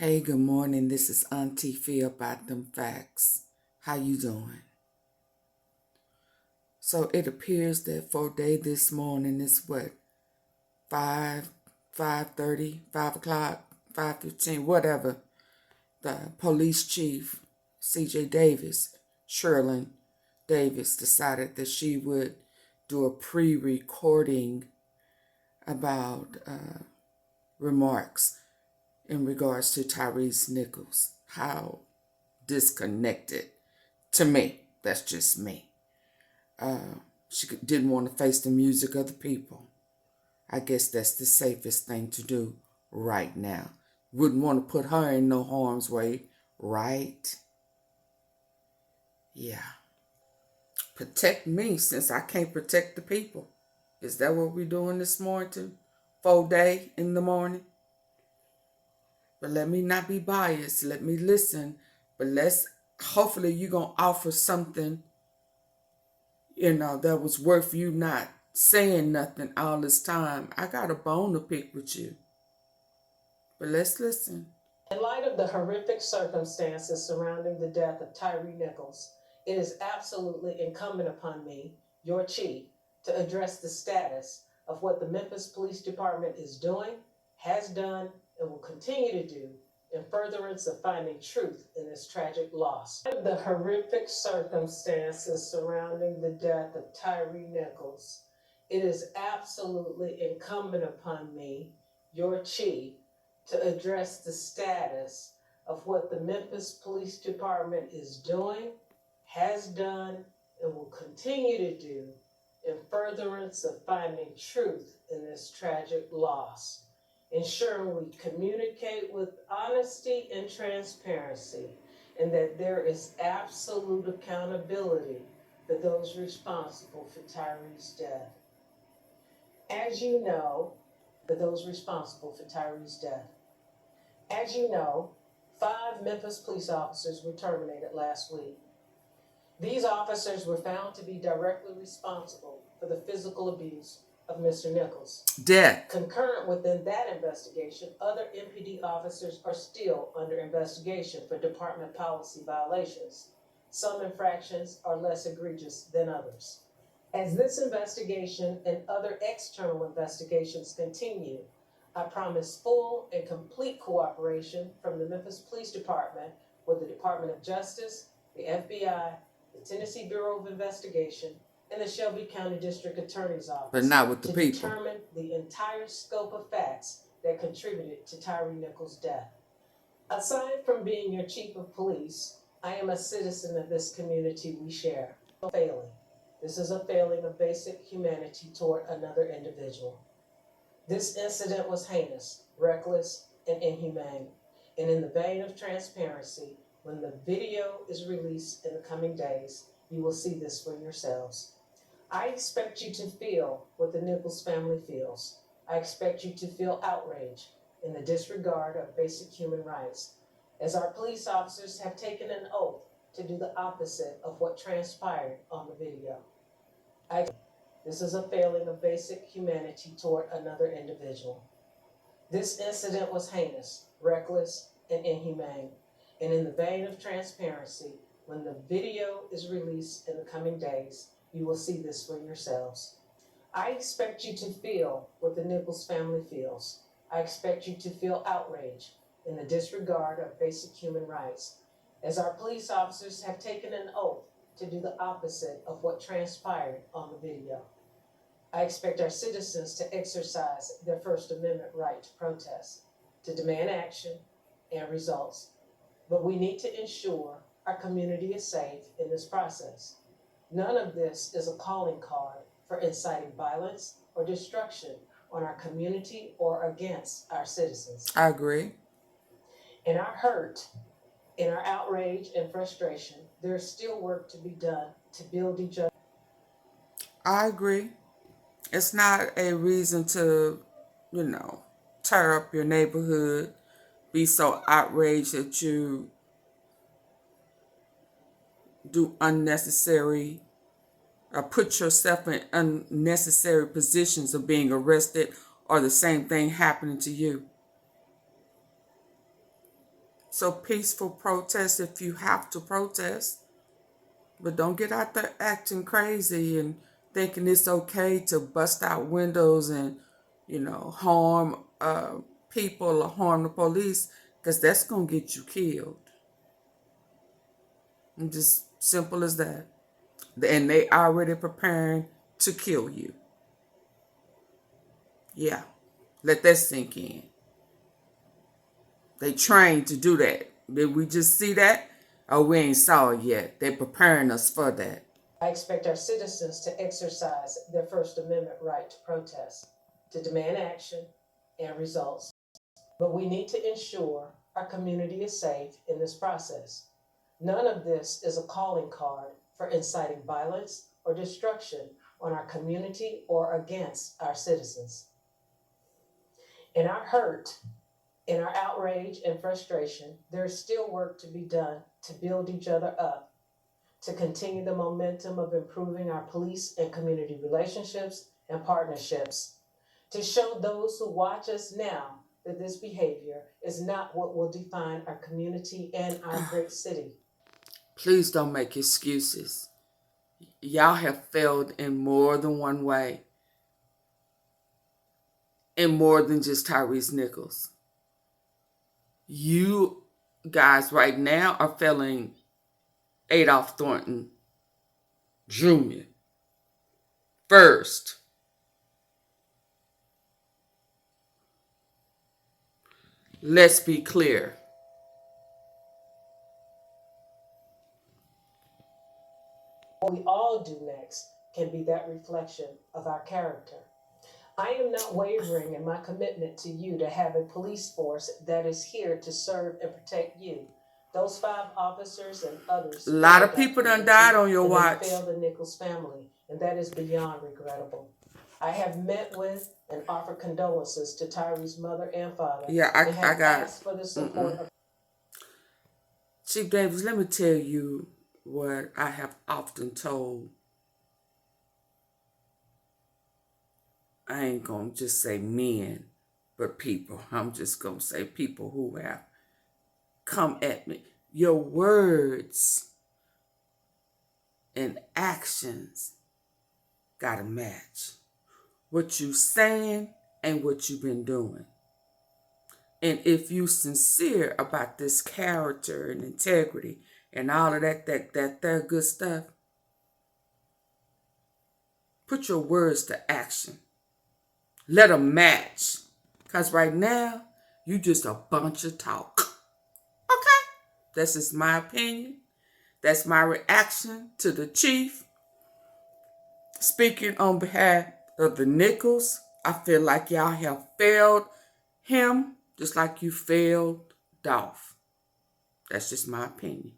Hey, good morning. This is AunTeaFee about them facts. How you doing? So it appears that for day this morning is what, 5:30, 5 o'clock, 5:15, whatever. The police chief, C.J. Davis, Sherlyn Davis, decided that she would do a pre-recording about remarks in regards to Tyrese Nichols. How disconnected to me. That's just me. She didn't want to face the music of the people. I guess that's the safest thing to do right now. Wouldn't want to put her in no harm's way, right? Yeah. Protect me since I can't protect the people. Is that what we're doing this morning? Full day in the morning? But let me not be biased. Let me listen. But hopefully you're going to offer something, that was worth you not saying nothing all this time. I got a bone to pick with you. But let's listen. In light of the horrific circumstances surrounding the death of Tyree Nichols, it is absolutely incumbent upon me, your chief, to address the status of what the Memphis Police Department is doing, has done, and will continue to do in furtherance of finding truth in this tragic loss. The horrific circumstances surrounding the death of Tyree Nichols, it is absolutely incumbent upon me, your chief, to address the status of what the Memphis Police Department is doing, has done, and will continue to do in furtherance of finding truth in this tragic loss, ensuring we communicate with honesty and transparency, and that there is absolute accountability for those responsible for Tyree's death. As you know, for those responsible for Tyree's death. As you know, 5 Memphis police officers were terminated last week. These officers were found to be directly responsible for the physical abuse of Mr. Nichols. Death. Concurrent within that investigation, other MPD officers are still under investigation for department policy violations. Some infractions are less egregious than others. As this investigation and other external investigations continue, I promise full and complete cooperation from the Memphis Police Department with the Department of Justice, the FBI, the Tennessee Bureau of Investigation, and the Shelby County District Attorney's Office. But not with the people. To determine the entire scope of facts that contributed to Tyree Nichols' death. Aside from being your chief of police, I am a citizen of this community we share. Failing. This is a failing of basic humanity toward another individual. This incident was heinous, reckless, and inhumane. And in the vein of transparency, when the video is released in the coming days, you will see this for yourselves. I expect you to feel what the Nichols family feels. I expect you to feel outrage in the disregard of basic human rights, as our police officers have taken an oath to do the opposite of what transpired on the video. This is a failing of basic humanity toward another individual. This incident was heinous, reckless, and inhumane. And in the vein of transparency, when the video is released in the coming days, you will see this for yourselves. I expect you to feel what the Nichols family feels. I expect you to feel outrage in the disregard of basic human rights, as our police officers have taken an oath to do the opposite of what transpired on the video. I expect our citizens to exercise their First Amendment right to protest, to demand action and results. But we need to ensure our community is safe in this process. None of this is a calling card for inciting violence or destruction on our community or against our citizens. I agree. In our hurt, in our outrage and frustration, there is still work to be done to build each other. I agree. It's not a reason to, tear up your neighborhood, be so outraged that you do unnecessary or put yourself in unnecessary positions of being arrested or the same thing happening to you. So peaceful protest if you have to protest. But don't get out there acting crazy and thinking it's okay to bust out windows and, harm people or harm the police, because that's going to get you killed. And just simple as that. And they already preparing to kill you. Yeah. Let that sink in. They trained to do that. Did we just see that? Oh, we ain't saw it yet. They're preparing us for that. I expect our citizens to exercise their First Amendment right to protest, to demand action and results. But we need to ensure our community is safe in this process. None of this is a calling card for inciting violence or destruction on our community or against our citizens. In our hurt, in our outrage and frustration, there is still work to be done to build each other up, to continue the momentum of improving our police and community relationships and partnerships, to show those who watch us now that this behavior is not what will define our community and our great city. Please don't make excuses. Y'all have failed in more than one way. And more than just Tyrese Nichols. You guys right now are failing ADOLPH Thornton Jr. first. Let's be clear. What we all do next can be that reflection of our character. I am not wavering in my commitment to you to have a police force that is here to serve and protect you. Those 5 officers and others. A lot of people done died on your watch. Failed the Nichols family, and that is beyond regrettable. I have met with and offered condolences to Tyree's mother and father. Yeah, I got asked for the support of Chief Davis, let me tell you what I have often told. I ain't going to just say men, but people. I'm just going to say people who have come at me. Your words and actions got to match. What you saying and what you've been doing. And if you sincere about this character and integrity and all of that good stuff, put your words to action. Let them match. Because right now, you just a bunch of talk. Okay? That's just my opinion. That's my reaction to the chief. Speaking on behalf of the Nichols, I feel like y'all have failed him just like you failed Dolph. That's just my opinion.